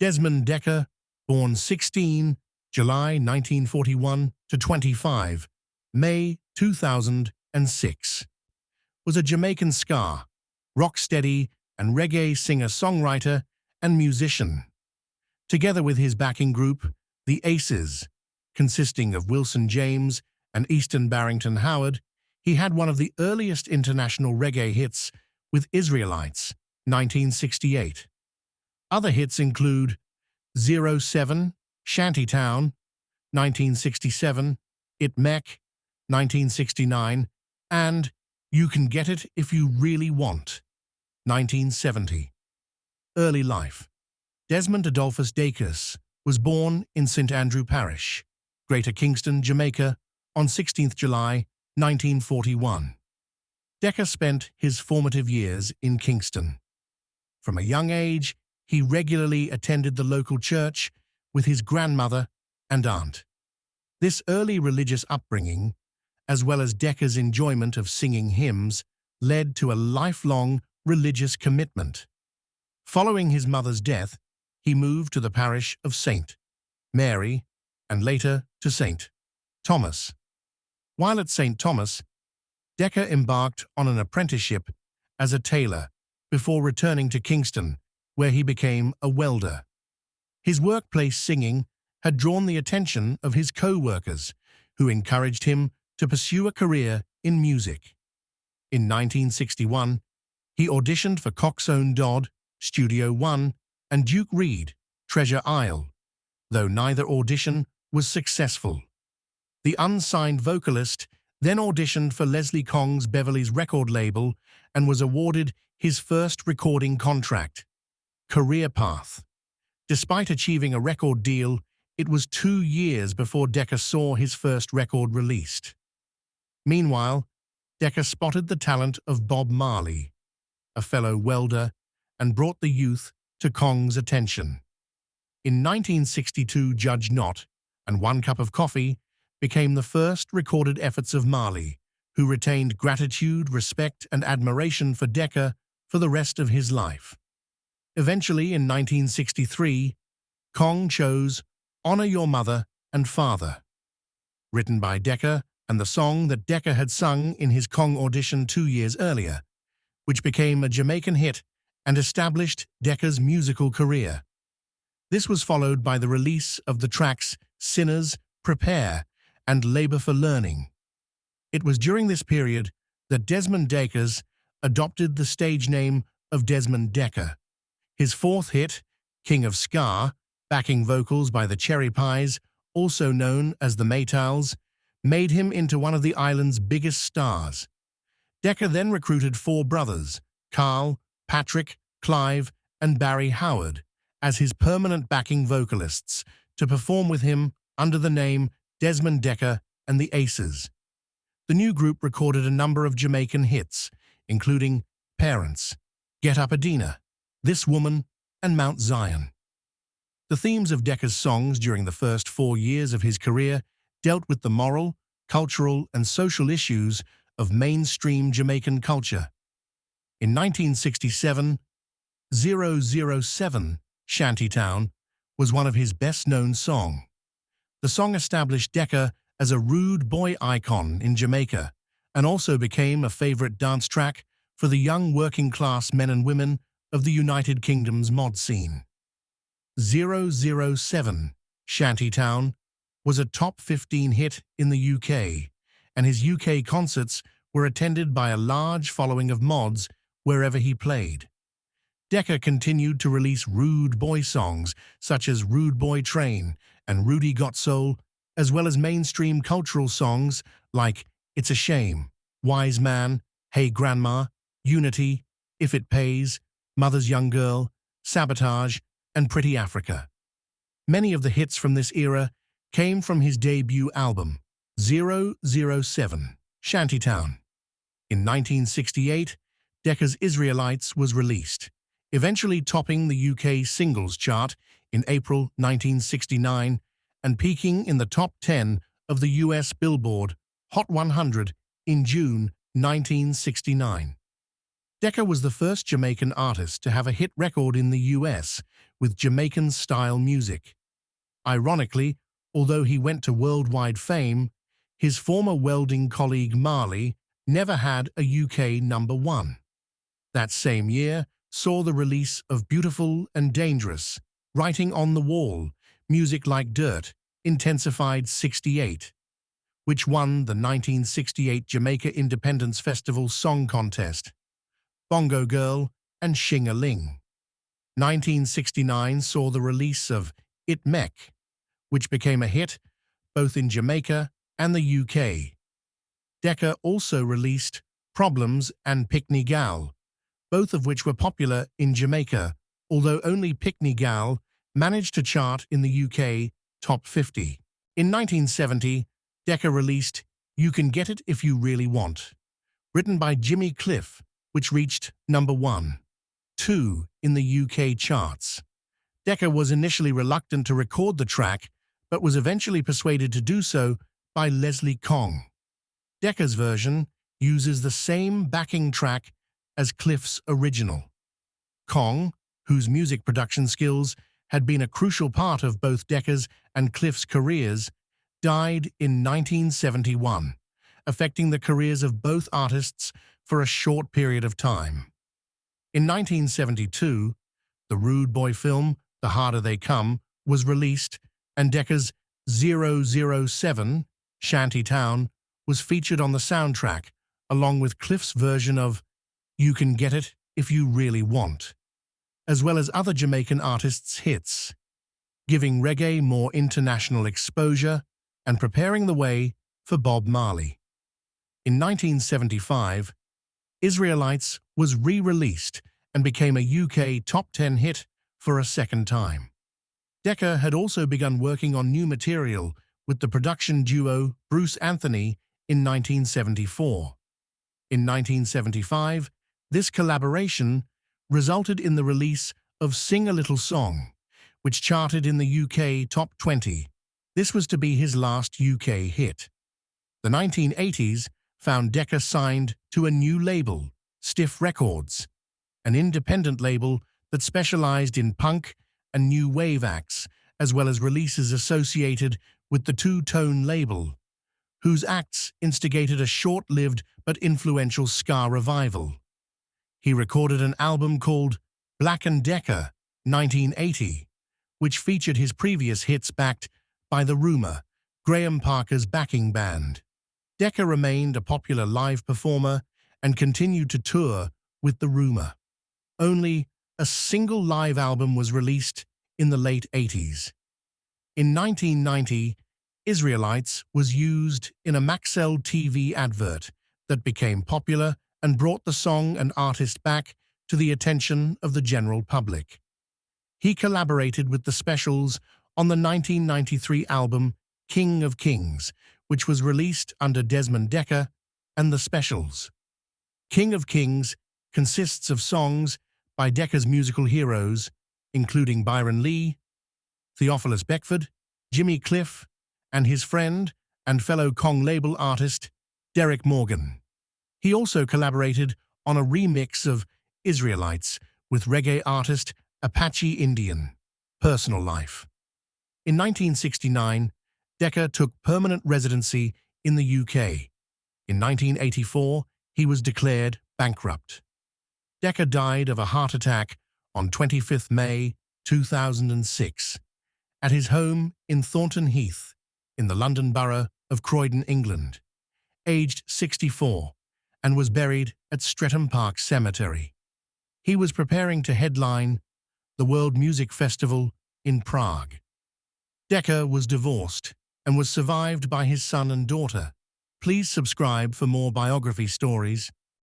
Desmond Dekker, born 16 July 1941 to 25 May 2006, was a Jamaican ska, rocksteady and reggae singer-songwriter and musician. Together with his backing group, the Aces, consisting of Wilson James and Easton Barrington Howard, he had one of the earliest international reggae hits with Israelites, 1968. Other hits include 07, Shantytown, 1967, It Mek, 1969, and You Can Get It If You Really Want, 1970. Early life. Desmond Adolphus Dekker was born in St Andrew Parish, Greater Kingston, Jamaica, on 16th July 1941. Dekker spent his formative years in Kingston. From a young age, he regularly attended the local church with his grandmother and aunt. This early religious upbringing, as well as Dekker's enjoyment of singing hymns, led to a lifelong religious commitment. Following his mother's death, he moved to the parish of St. Mary and later to St. Thomas. While at St. Thomas, Dekker embarked on an apprenticeship as a tailor before returning to Kingston, where he became a welder. His workplace singing had drawn the attention of his co-workers, who encouraged him to pursue a career in music. In 1961, he auditioned for Coxsone Dodd, Studio One, and Duke Reid, Treasure Isle, though neither audition was successful. The unsigned vocalist then auditioned for Leslie Kong's Beverly's record label and was awarded his first recording contract. Career path. Despite achieving a record deal, it was 2 years before Dekker saw his first record released. Meanwhile, Dekker spotted the talent of Bob Marley, a fellow welder, and brought the youth to Kong's attention. In 1962, Judge Not and One Cup of Coffee became the first recorded efforts of Marley, who retained gratitude, respect, and admiration for Dekker for the rest of his life. Eventually, in 1963, Kong chose Honor Your Mother and Father, written by Dekker, and the song that Dekker had sung in his Kong audition 2 years earlier, which became a Jamaican hit and established Dekker's musical career. This was followed by the release of the tracks Sinners, Prepare, and Labor for Learning. It was during this period that Desmond Dekker adopted the stage name of Desmond Dekker. His fourth hit, King of Ska, backing vocals by the Cherry Pies, also known as the Maytals, made him into one of the island's biggest stars. Dekker then recruited 4 brothers, Carl, Patrick, Clive, and Barry Howard, as his permanent backing vocalists to perform with him under the name Desmond Dekker and the Aces. The new group recorded a number of Jamaican hits, including Parents, Get Up Adina, This Woman, and Mount Zion. The themes of Dekker's songs during the first 4 years of his career dealt with the moral, cultural, and social issues of mainstream Jamaican culture. In 1967, 007, Shantytown, was one of his best-known songs. The song established Dekker as a rude boy icon in Jamaica and also became a favorite dance track for the young working-class men and women of the United Kingdom's mod scene. 007, Shantytown, was a top 15 hit in the UK, and his UK concerts were attended by a large following of mods wherever he played. Dekker continued to release rude boy songs such as Rude Boy Train and Rudy Got Soul, as well as mainstream cultural songs like It's a Shame, Wise Man, Hey Grandma, Unity, If It Pays, Mother's Young Girl, Sabotage, and Pretty Africa. Many of the hits from this era came from his debut album, 007, Shantytown. In 1968, Dekker's Israelites was released, eventually topping the UK singles chart in April 1969 and peaking in the top 10 of the US Billboard Hot 100 in June 1969. Dekker was the first Jamaican artist to have a hit record in the US with Jamaican-style music. Ironically, although he went to worldwide fame, his former welding colleague Marley never had a UK #1. That same year saw the release of Beautiful and Dangerous, Writing on the Wall, Music Like Dirt, Intensified 68, which won the 1968 Jamaica Independence Festival Song Contest, Bongo Girl and Shing-a-Ling. 1969 saw the release of It Mek, which became a hit both in Jamaica and the UK. Dekker also released Problems and Pick Me Gal, both of which were popular in Jamaica, although only Pick Me Gal managed to chart in the UK Top 50. In 1970, Dekker released You Can Get It If You Really Want, written by Jimmy Cliff, which reached #1, 2 in the UK charts. Dekker was initially reluctant to record the track, but was eventually persuaded to do so by Leslie Kong. Dekker's version uses the same backing track as Cliff's original. Kong, whose music production skills had been a crucial part of both Dekker's and Cliff's careers, died in 1971, affecting the careers of both artists for a short period of time. In 1972, the Rude Boy film, The Harder They Come, was released, and Dekker's 007, Shanty Town, was featured on the soundtrack, along with Cliff's version of You Can Get It If You Really Want, as well as other Jamaican artists' hits, giving reggae more international exposure and preparing the way for Bob Marley. In 1975, Israelites was re-released and became a UK top 10 hit for a second time. Dekker had also begun working on new material with the production duo Bruce Anthony in 1974. In 1975, this collaboration resulted in the release of Sing a Little Song, which charted in the UK Top 20. This was to be his last UK hit. The 1980s found Dekker signed to a new label, Stiff Records, an independent label that specialized in punk and new wave acts, as well as releases associated with the Two-Tone label, whose acts instigated a short-lived but influential ska revival. He recorded an album called Black & Dekker, 1980, which featured his previous hits backed by The Rumour, Graham Parker's backing band. Dekker remained a popular live performer and continued to tour with The Rumour. Only a single live album was released in the late 80s. In 1990, Israelites was used in a Maxell TV advert that became popular and brought the song and artist back to the attention of the general public. He collaborated with the Specials on the 1993 album King of Kings, which was released under Desmond Dekker and the Specials. King of Kings consists of songs by Dekker's musical heroes, including Byron Lee, Theophilus Beckford, Jimmy Cliff, and his friend and fellow Kong label artist, Derek Morgan. He also collaborated on a remix of Israelites with reggae artist Apache Indian, Personal Life. In 1969, Dekker took permanent residency in the UK. In 1984, he was declared bankrupt. Dekker died of a heart attack on 25 May 2006 at his home in Thornton Heath in the London borough of Croydon, England, aged 64, and was buried at Streatham Park Cemetery. He was preparing to headline the World Music Festival in Prague. Dekker was divorced and was survived by his son and daughter. Please subscribe for more biography stories.